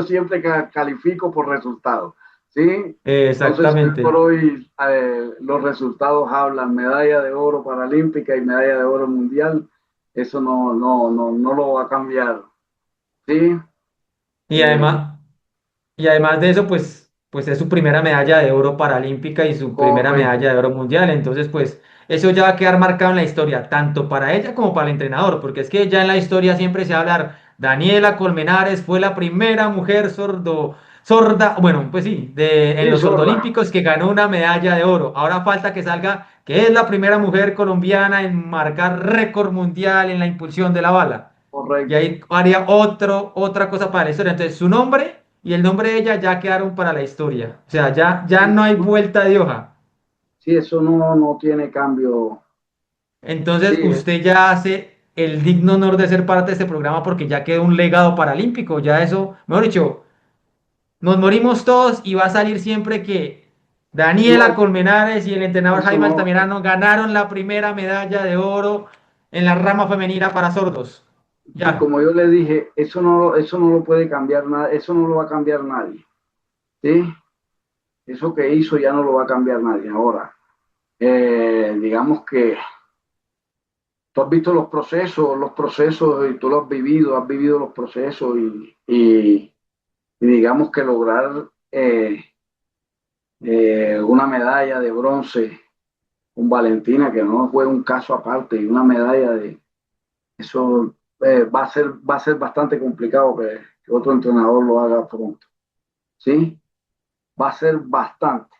siempre califico por resultados, ¿sí? Entonces, hoy por exactamente. hoy los resultados hablan, medalla de oro paralímpica y medalla de oro mundial, eso no lo va a cambiar, ¿sí? Y Eh, además, Y además de eso, pues es su primera medalla de oro paralímpica y su primera correcto, medalla de oro mundial. Entonces, pues eso ya va a quedar marcado en la historia, tanto para ella como para el entrenador, porque es que ya en la historia siempre se va a hablar, Daniela Colmenares fue la primera mujer sorda, bueno, pues sí, en sí, los sorda, sordolímpicos que ganó una medalla de oro. Ahora falta que salga que es la primera mujer colombiana en marcar récord mundial en la impulsión de la bala. Y correcto. ahí haría otra cosa para la historia. Entonces, su nombre y el nombre de ella ya quedaron para la historia. O sea, ya Sí, no hay vuelta de hoja. sí, eso no tiene cambio. Sí, Entonces, usted ya hace el digno honor de ser parte de este programa porque ya quedó un legado paralímpico. Ya eso, mejor dicho, nos morimos todos y va a salir siempre que no, Daniela Colmenares y el entrenador eso Jaime no, Altamirano ganaron la primera medalla de oro en la rama femenina para sordos. sí, Ya. como yo le dije, eso no lo puede cambiar nada, eso no lo va a cambiar nadie, ¿sí? Eso que hizo ya no lo va a cambiar nadie. Ahora, digamos que tú has visto los procesos y tú lo has vivido los procesos y digamos que lograr una medalla de bronce con Valentina, que no fue un caso aparte, y una medalla de eso va a ser bastante complicado que otro entrenador lo haga pronto, ¿sí? Va a ser bastante,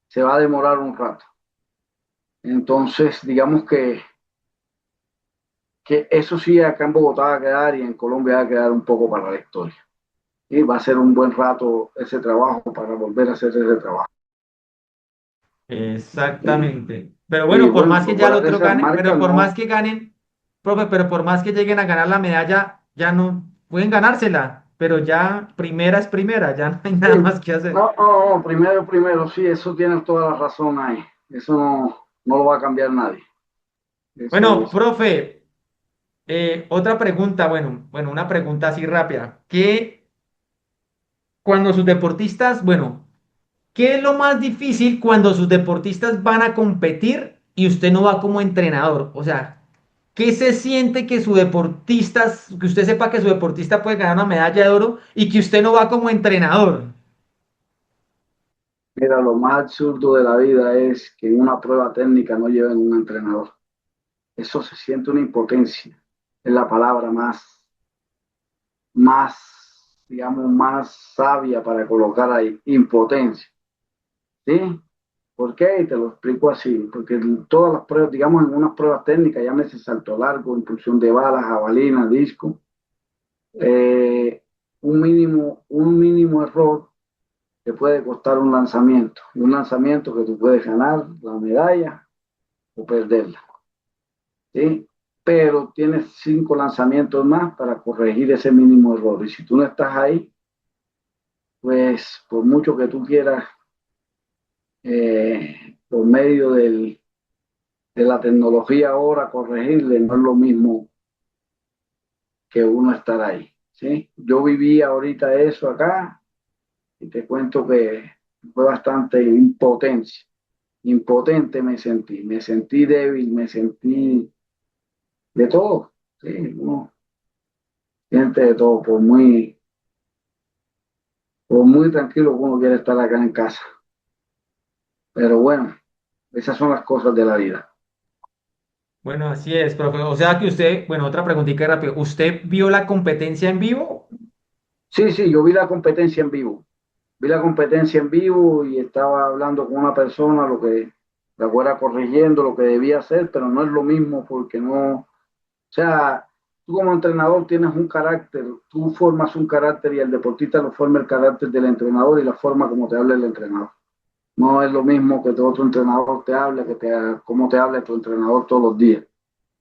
se va a demorar un rato. Entonces, digamos que eso sí acá en Bogotá va a quedar y en Colombia va a quedar un poco para la historia. Y va a ser un buen rato ese trabajo para volver a hacer ese trabajo. ¿Sí? Exactamente. Pero Y bueno, por bueno, más que ya el lograr otro esas gane, marcas pero por más no, que ganen, profe, pero por más que lleguen a ganar la medalla, ya no pueden ganársela, pero ya primera es primera, ya no hay sí, nada más que hacer. no, primero, sí, eso tienes toda la razón ahí. Eso no lo va a cambiar nadie. Eso Bueno, es. profe, otra pregunta, bueno, una pregunta así rápida. ¿Qué cuando sus deportistas, bueno, qué es lo más difícil cuando sus deportistas van a competir y usted no va como entrenador? O sea, ¿qué se siente que que usted sepa que su deportista puede ganar una medalla de oro y que usted no va como entrenador? Mira, lo más absurdo de la vida es que en una prueba técnica no lleven un entrenador. Eso se siente una impotencia. Es la palabra digamos, más sabia para colocar ahí, impotencia. ¿Sí? ¿Por qué? Y te lo explico así, porque en todas las pruebas, digamos, en unas pruebas técnicas, llámese salto largo, impulsión de balas, jabalina, disco, eh, un mínimo error te puede costar un lanzamiento que tú puedes ganar la medalla o perderla, ¿sí? Pero tienes 5 lanzamientos más para corregir ese mínimo error. Y si tú no estás ahí, pues por mucho que tú quieras, por medio de la tecnología ahora, corregirle, no es lo mismo que uno estar ahí, ¿sí? Yo viví ahorita eso acá y te cuento que fue bastante impotente me sentí débil, me sentí de todo, ¿sí? Uno siente de todo, por muy tranquilo que uno quiere estar acá en casa, pero bueno, esas son las cosas de la vida. Bueno, así es, profe. O sea que usted, bueno, otra preguntita rápido. ¿Usted vio la competencia en vivo? Sí, sí, yo vi la competencia en vivo. Vi la competencia en vivo y estaba hablando con una persona, lo que la fuera corrigiendo lo que debía hacer, pero no es lo mismo porque no, o sea, tú como entrenador tienes un carácter, tú formas un carácter y el deportista lo forma el carácter del entrenador y la forma como te habla el entrenador. No es lo mismo que otro entrenador te hable, como te habla tu entrenador todos los días.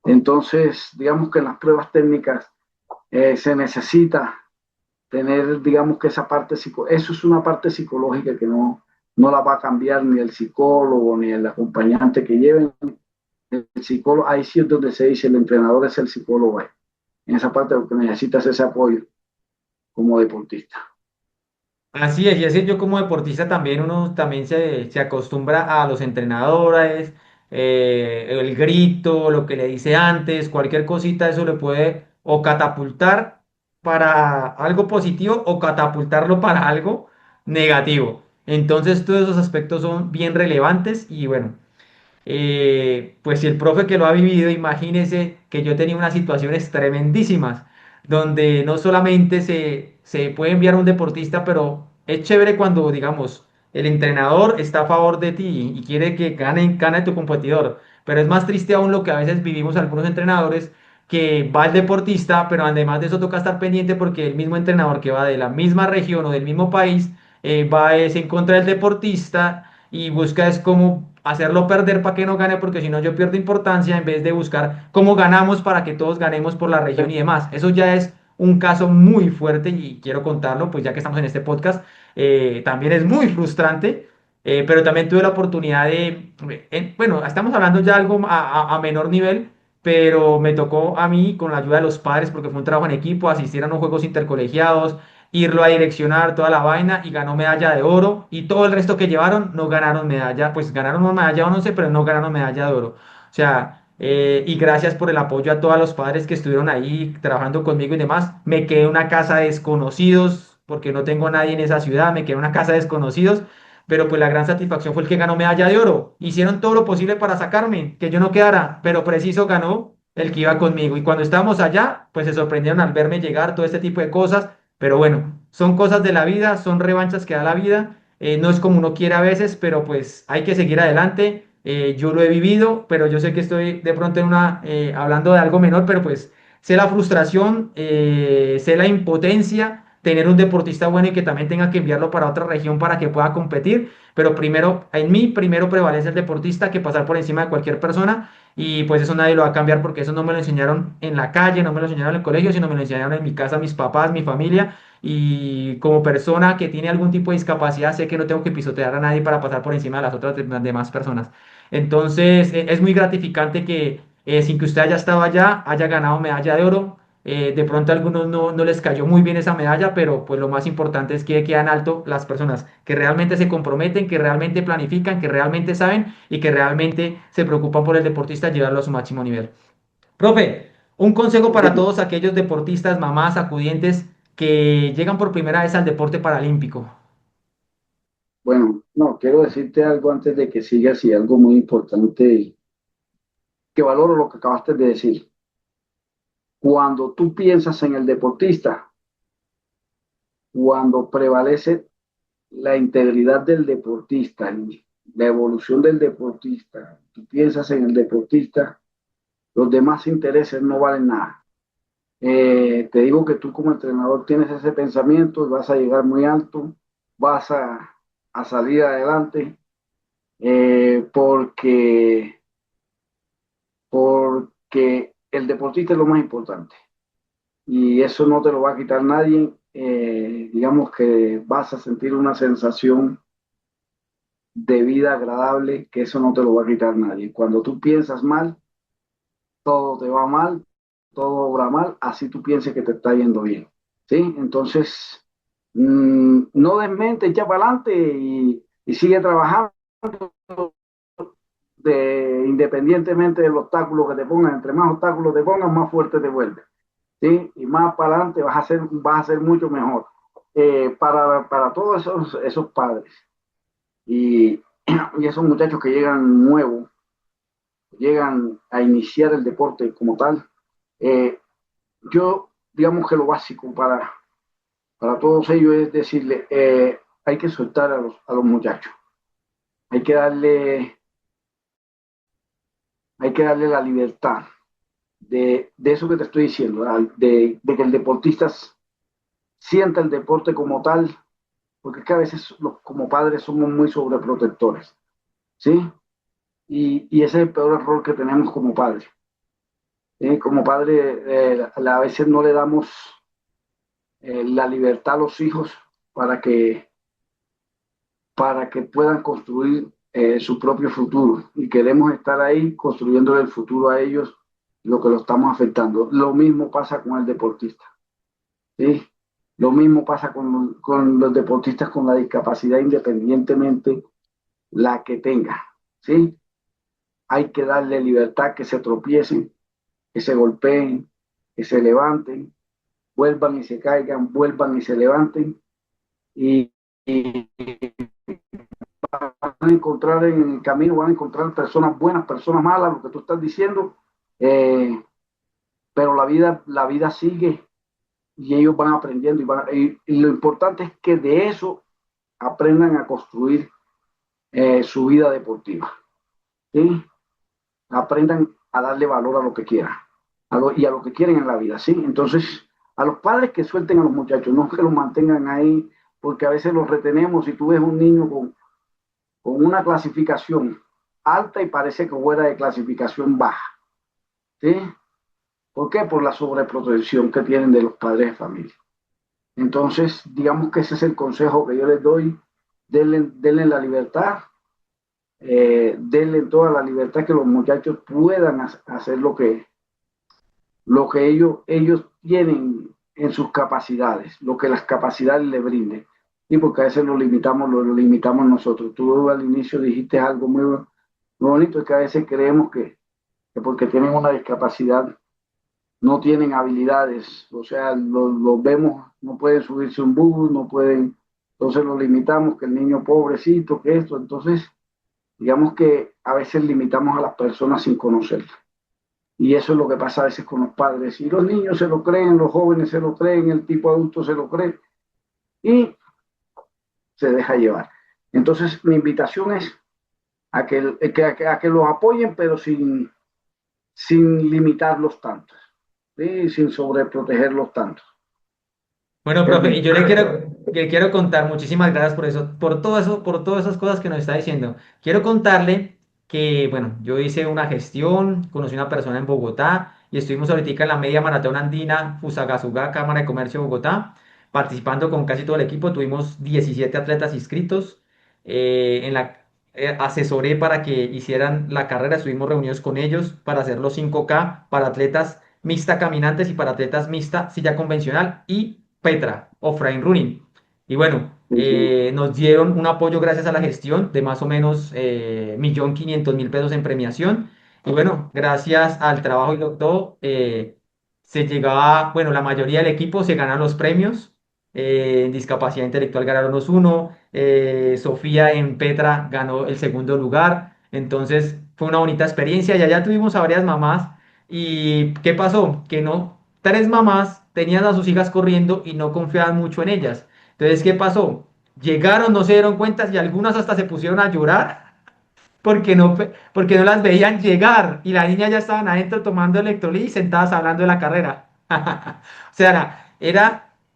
Entonces, digamos que en las pruebas técnicas se necesita tener, digamos que eso es una parte psicológica que no la va a cambiar ni el psicólogo ni el acompañante que lleven. El psicólogo, ahí sí es donde se dice el entrenador es el psicólogo. En esa parte lo que necesitas es ese apoyo como deportista. Así es, y así yo como deportista también uno también se acostumbra a los entrenadores, el grito, lo que le dice antes, cualquier cosita, eso le puede o catapultar para algo positivo o catapultarlo para algo negativo. Entonces todos esos aspectos son bien relevantes y bueno. Pues si el profe que lo ha vivido, imagínese que yo tenía unas situaciones tremendísimas, donde no solamente se puede enviar un deportista, pero es chévere cuando, digamos, el entrenador está a favor de ti y quiere que gane tu competidor, pero es más triste aún lo que a veces vivimos algunos entrenadores, que va el deportista, pero además de eso toca estar pendiente porque el mismo entrenador que va de la misma región o del mismo país, va es en contra del deportista y busca es cómo hacerlo perder para que no gane, porque si no yo pierdo importancia en vez de buscar cómo ganamos para que todos ganemos por la región y demás. Eso ya es un caso muy fuerte y quiero contarlo, pues ya que estamos en este podcast, también es muy frustrante, pero también tuve la oportunidad bueno, estamos hablando ya algo a menor nivel, pero me tocó a mí con la ayuda de los padres, porque fue un trabajo en equipo, asistir a unos juegos intercolegiados, irlo a direccionar toda la vaina y ganó medalla de oro y todo el resto que llevaron no ganaron medalla, pues ganaron una medalla de once, pero no ganaron medalla de oro. O sea, y gracias por el apoyo a todos los padres que estuvieron ahí trabajando conmigo y demás. Me quedé en una casa de desconocidos porque no tengo a nadie en esa ciudad, me quedé en una casa de desconocidos. Pero pues la gran satisfacción fue el que ganó medalla de oro. Hicieron todo lo posible para sacarme, que yo no quedara, pero preciso ganó el que iba conmigo. Y cuando estábamos allá, pues se sorprendieron al verme llegar, todo este tipo de cosas. Pero bueno, son cosas de la vida, son revanchas que da la vida. No es como uno quiere a veces, pero pues hay que seguir adelante. Yo lo he vivido, pero yo sé que estoy de pronto hablando de algo menor, pero pues sé la frustración, sé la impotencia, tener un deportista bueno y que también tenga que enviarlo para otra región para que pueda competir. Pero primero, en mí, primero prevalece el deportista que pasar por encima de cualquier persona. Y pues eso nadie lo va a cambiar porque eso no me lo enseñaron en la calle, no me lo enseñaron en el colegio, sino me lo enseñaron en mi casa, mis papás, mi familia. Y como persona que tiene algún tipo de discapacidad, sé que no tengo que pisotear a nadie para pasar por encima de las otras demás personas. Entonces, es muy gratificante que sin que usted haya estado allá, haya ganado medalla de oro. De pronto a algunos no les cayó muy bien esa medalla, pero pues lo más importante es que quedan alto las personas que realmente se comprometen, que realmente planifican, que realmente saben y que realmente se preocupan por el deportista llevarlo a su máximo nivel. Profe, un consejo para todos aquellos deportistas, mamás, acudientes que llegan por primera vez al deporte paralímpico. Bueno, no, quiero decirte algo antes de que sigas y algo muy importante que valoro lo que acabaste de decir. Cuando tú piensas en el deportista, cuando prevalece la integridad del deportista y la evolución del deportista, tú piensas en el deportista, los demás intereses no valen nada. Te digo que tú como entrenador tienes ese pensamiento y vas a llegar muy alto, vas a salir adelante porque, porque el deportista es lo más importante y eso no te lo va a quitar nadie. Digamos que vas a sentir una sensación de vida agradable que eso no te lo va a quitar nadie. Cuando tú piensas mal, todo te va mal, todo obra mal, así tú pienses que te está yendo bien. ¿Sí? Entonces, no desmente, echa para adelante y sigue trabajando independientemente del obstáculo que te pongan. Entre más obstáculos te pongan, más fuerte te vuelves. ¿Sí? Y más para adelante vas a ser mucho mejor. Para todos esos padres y, y esos muchachos que llegan nuevos, llegan a iniciar el deporte como tal, eh, yo digamos que lo básico para todos ellos es decirle, hay que soltar a los muchachos, hay que darle, hay que darle la libertad de eso que te estoy diciendo, de que el deportista sienta el deporte como tal, porque es que a veces como padres somos muy sobreprotectores, ¿sí? Y ese es el peor error que tenemos como padres. Como padre, a veces no le damos la libertad a los hijos para para que puedan construir su propio futuro. Y queremos estar ahí construyendo el futuro a ellos, lo que lo estamos afectando. Lo mismo pasa con el deportista. ¿Sí? Lo mismo pasa con los deportistas con la discapacidad, independientemente la que tenga. ¿Sí? Hay que darle libertad que se tropiecen, que se golpeen, que se levanten, vuelvan y se caigan, vuelvan y se levanten. Y van a encontrar en el camino, van a encontrar personas buenas, personas malas, lo que tú estás diciendo, eh, pero la vida sigue y ellos van aprendiendo y lo importante es que de eso aprendan a construir su vida deportiva, ¿sí? Aprendan a darle valor a lo que quieran y a lo que quieren en la vida, ¿sí? Entonces, a los padres que suelten a los muchachos, no que los mantengan ahí, porque a veces los retenemos. Si tú ves un niño con una clasificación alta y parece que fuera de clasificación baja, ¿sí? ¿Por qué? Por la sobreprotección que tienen de los padres de familia. Entonces, digamos que ese es el consejo que yo les doy. Denle la libertad, denle toda la libertad que los muchachos puedan hacer lo que ellos tienen en sus capacidades, lo que las capacidades le brinden. Y porque a veces lo limitamos nosotros. Tú al inicio dijiste algo muy bonito, es que a veces creemos que porque tienen una discapacidad no tienen habilidades, o sea, los vemos, no pueden subirse un bus, no pueden, entonces los limitamos, que el niño pobrecito, que esto, entonces digamos que a veces limitamos a las personas sin conocerlas. Y eso es lo que pasa a veces con los padres. Y los niños se lo creen, los jóvenes se lo creen, el tipo adulto se lo cree y se deja llevar. Entonces, mi invitación es a que los apoyen, pero sin limitarlos tanto, ¿sí? Sin sobreprotegerlos tanto. Bueno, Es profe, y mi, yo le quiero contar, muchísimas gracias por eso, por todo eso, por todas esas cosas que nos está diciendo. Quiero contarle que, bueno, yo hice una gestión, conocí una persona en Bogotá y estuvimos ahorita en la media maratón andina Fusagasugá, Cámara de Comercio de Bogotá, participando con casi todo el equipo. Tuvimos 17 atletas inscritos. Asesoré para que hicieran la carrera, estuvimos reunidos con ellos para hacer los 5K para atletas mixta caminantes y para atletas mixta silla convencional y Petra o Frame Running. Y bueno, sí, sí. nos dieron un apoyo gracias a la gestión de más o menos 1.500.000 pesos en premiación. Y bueno, gracias al trabajo y todo, se llegaba, bueno, la mayoría del equipo se ganan los premios. En discapacidad intelectual ganaron 2-1, Sofía en Petra ganó el segundo lugar, entonces fue una bonita experiencia y allá tuvimos a varias mamás y ¿qué pasó? Que no, tres mamás tenían a sus hijas corriendo y no confiaban mucho en ellas. Entonces, ¿qué pasó? Llegaron, no se dieron cuenta y algunas hasta se pusieron a llorar porque no las veían llegar y la niña ya estaban adentro tomando electrolit y sentadas hablando de la carrera. O sea,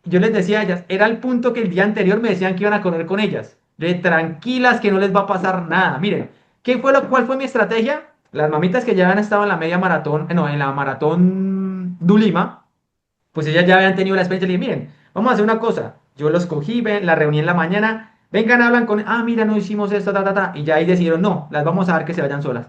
yo les decía a ellas, era el punto que el día anterior me decían que iban a correr con ellas. De tranquilas que no les va a pasar nada. Miren, ¿cuál fue mi estrategia? Las mamitas que ya habían estado en la media maratón, no, en la maratón Dulima, pues ellas ya habían tenido la experiencia. Le dije, miren, vamos a hacer una cosa. Yo los cogí, la reuní en la mañana. Vengan, hablan con, mira, no hicimos esto, ta, ta, ta. Y ya ahí decidieron, no, las vamos a dar que se vayan solas.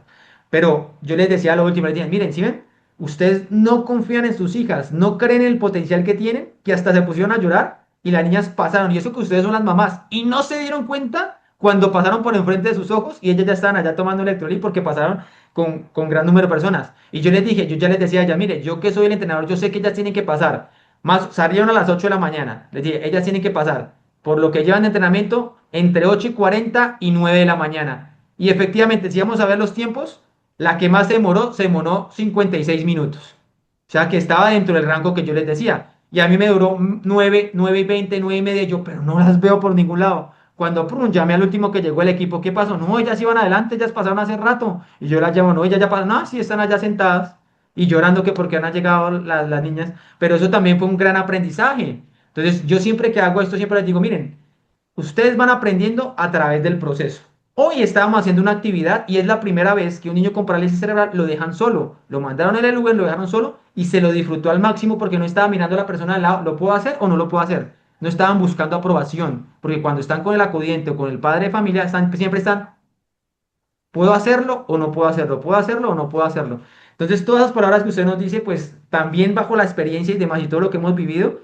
Pero yo les decía a lo último, les dije, miren, ¿sí ven? Ustedes no confían en sus hijas, no creen en el potencial que tienen, que hasta se pusieron a llorar y las niñas pasaron. Y eso que ustedes son las mamás. Y no se dieron cuenta cuando pasaron por enfrente de sus ojos y ellas ya estaban allá tomando electrolit porque pasaron con gran número de personas. Y yo les dije, yo ya les decía a ella, mire, yo que soy el entrenador, yo sé que ellas tienen que pasar. Más, salieron a las 8 de la mañana. Les dije, ellas tienen que pasar por lo que llevan de entrenamiento entre 8:40 y 9 de la mañana. Y efectivamente, si vamos a ver los tiempos, la que más se demoró 56 minutos. O sea que estaba dentro del rango que yo les decía. Y a mí me duró 9, 9:20, 9:30. Yo, pero no las veo por ningún lado. Cuando prum, llamé al último que llegó el equipo, ¿qué pasó? No, ellas iban adelante, ellas pasaron hace rato. Y yo las llamo, no, ellas ya pasaron, no, sí, están allá sentadas. Y llorando que porque han llegado las niñas. Pero eso también fue un gran aprendizaje. Entonces, yo siempre que hago esto, siempre les digo, miren, ustedes van aprendiendo a través del proceso. Hoy estábamos haciendo una actividad y es la primera vez que un niño con parálisis cerebral lo dejan solo. Lo mandaron en el Uber, lo dejaron solo y se lo disfrutó al máximo porque no estaba mirando a la persona al lado, ¿lo puedo hacer o no lo puedo hacer? No estaban buscando aprobación, porque cuando están con el acudiente o con el padre de familia, siempre están, ¿puedo hacerlo o no puedo hacerlo? ¿Puedo hacerlo o no puedo hacerlo? Entonces, todas las palabras que usted nos dice, pues también bajo la experiencia y demás y todo lo que hemos vivido,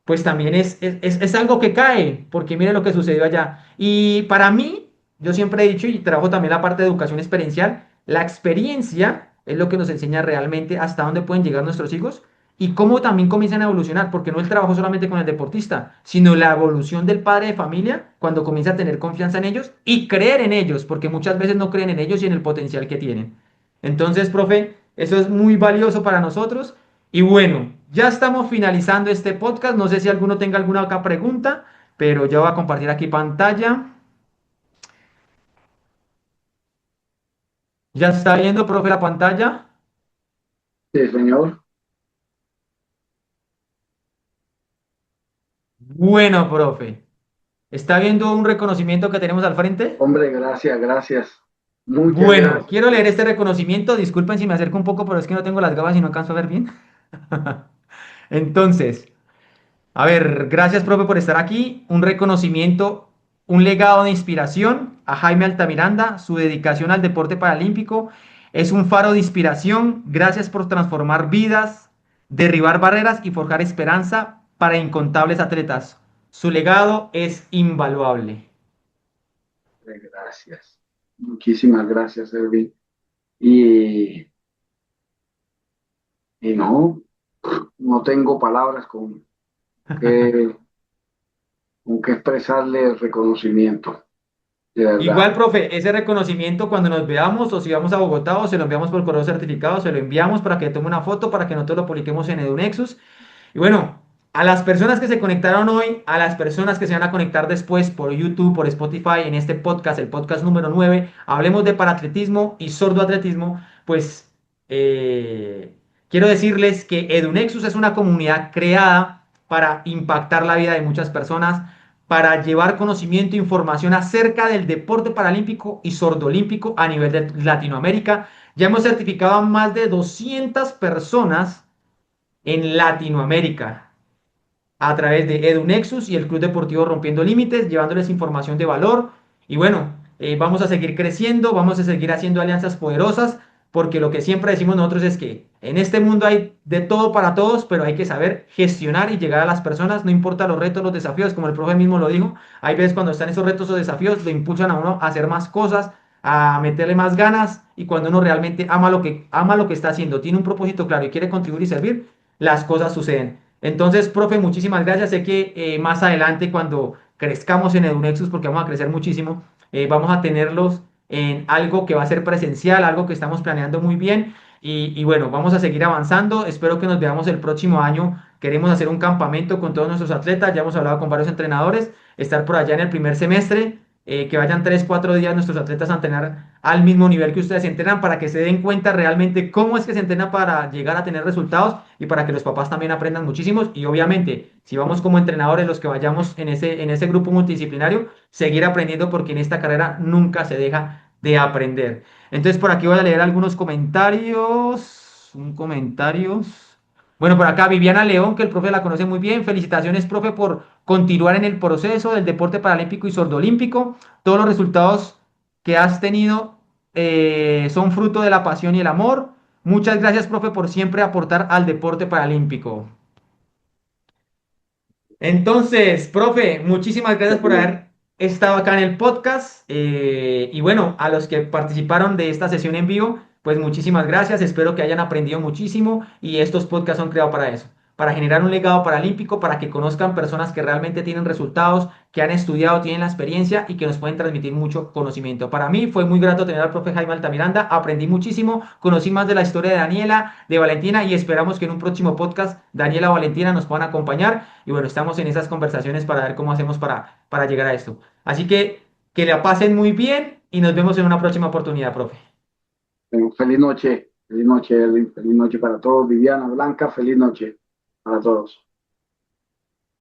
pues también es algo que cae, porque mire lo que sucedió allá. Y para mí, yo siempre he dicho y trabajo también la parte de educación experiencial, la experiencia es lo que nos enseña realmente hasta dónde pueden llegar nuestros hijos y cómo también comienzan a evolucionar, porque no el trabajo solamente con el deportista, sino la evolución del padre de familia cuando comienza a tener confianza en ellos y creer en ellos, porque muchas veces no creen en ellos y en el potencial que tienen. Entonces, profe, eso es muy valioso para nosotros. Y bueno, ya estamos finalizando este podcast. No sé si alguno tenga alguna otra pregunta, pero ya voy a compartir aquí pantalla. ¿Ya está viendo, profe, la pantalla? Sí, señor. Bueno, profe. ¿Está viendo un reconocimiento que tenemos al frente? Hombre, gracias, gracias. Muchas Bueno, gracias. quiero leer este reconocimiento. Disculpen si me acerco un poco, pero es que no tengo las gafas y no alcanzo a ver bien. Entonces, a ver, gracias, profe, por estar aquí. Un reconocimiento, un legado de inspiración a Jaime Altamiranda, su dedicación al deporte paralímpico. Es un faro de inspiración. Gracias por transformar vidas, derribar barreras y forjar esperanza para incontables atletas. Su legado es invaluable. Gracias. Muchísimas gracias, Erwin. Y, y no, no tengo palabras que, con que expresarle el reconocimiento, de verdad. Igual, profe, ese reconocimiento cuando nos veamos o si vamos a Bogotá o se lo enviamos por correo certificado, se lo enviamos para que tome una foto para que nosotros lo publiquemos en EduNexus. Y bueno, a las personas que se conectaron hoy, a las personas que se van a conectar después por YouTube, por Spotify, en este podcast, el podcast número 9 hablemos de paratletismo y sordoatletismo, pues quiero decirles que EduNexus es una comunidad creada para impactar la vida de muchas personas, para llevar conocimiento e información acerca del deporte paralímpico y sordolímpico a nivel de Latinoamérica. Ya hemos certificado a más de 200 personas en Latinoamérica a través de EduNexus y el Club Deportivo Rompiendo Límites, llevándoles información de valor. Y bueno, vamos a seguir creciendo, vamos a seguir haciendo alianzas poderosas, porque lo que siempre decimos nosotros es que en este mundo hay de todo para todos, pero hay que saber gestionar y llegar a las personas, no importa los retos, los desafíos, como el profe mismo lo dijo, hay veces cuando están esos retos o desafíos, lo impulsan a uno a hacer más cosas, a meterle más ganas, y cuando uno realmente ama lo que está haciendo, tiene un propósito claro y quiere contribuir y servir, las cosas suceden. Entonces, profe, muchísimas gracias. Sé que más adelante, cuando crezcamos en Edunexus, porque vamos a crecer muchísimo, vamos a tenerlos en algo que va a ser presencial, algo que estamos planeando muy bien. Y bueno, vamos a seguir avanzando. Espero que nos veamos el próximo año. Queremos hacer un campamento con todos nuestros atletas. Ya hemos hablado con varios entrenadores. Estar por allá en el primer semestre. Que vayan 3, 4 días nuestros atletas a entrenar al mismo nivel que ustedes entrenan para que se den cuenta realmente cómo es que se entrena para llegar a tener resultados y para que los papás también aprendan muchísimos. Y obviamente, si vamos como entrenadores, los que vayamos en ese grupo multidisciplinario, seguir aprendiendo porque en esta carrera nunca se deja de aprender. Entonces, por aquí voy a leer algunos comentarios. Un comentarios. Bueno, por acá Viviana León, que el profe la conoce muy bien. Felicitaciones, profe, por continuar en el proceso del deporte paralímpico y sordolímpico. Todos los resultados que has tenido son fruto de la pasión y el amor. Muchas gracias, profe, por siempre aportar al deporte paralímpico. Entonces, profe, muchísimas gracias por Bien. haber estado acá en el podcast. Y bueno, a los que participaron de esta sesión en vivo, pues muchísimas gracias. Espero que hayan aprendido muchísimo y estos podcasts son creados para eso, para generar un legado paralímpico, para que conozcan personas que realmente tienen resultados, que han estudiado, tienen la experiencia y que nos pueden transmitir mucho conocimiento. Para mí fue muy grato tener al profe Jaime Altamiranda. Aprendí muchísimo, conocí más de la historia de Daniela, de Valentina y esperamos que en un próximo podcast Daniela o Valentina nos puedan acompañar. Y bueno, estamos en esas conversaciones para ver cómo hacemos para llegar a esto. Así que la pasen muy bien y nos vemos en una próxima oportunidad, profe. Feliz noche, Elvin, feliz noche para todos. Viviana, Blanca, feliz noche para todos.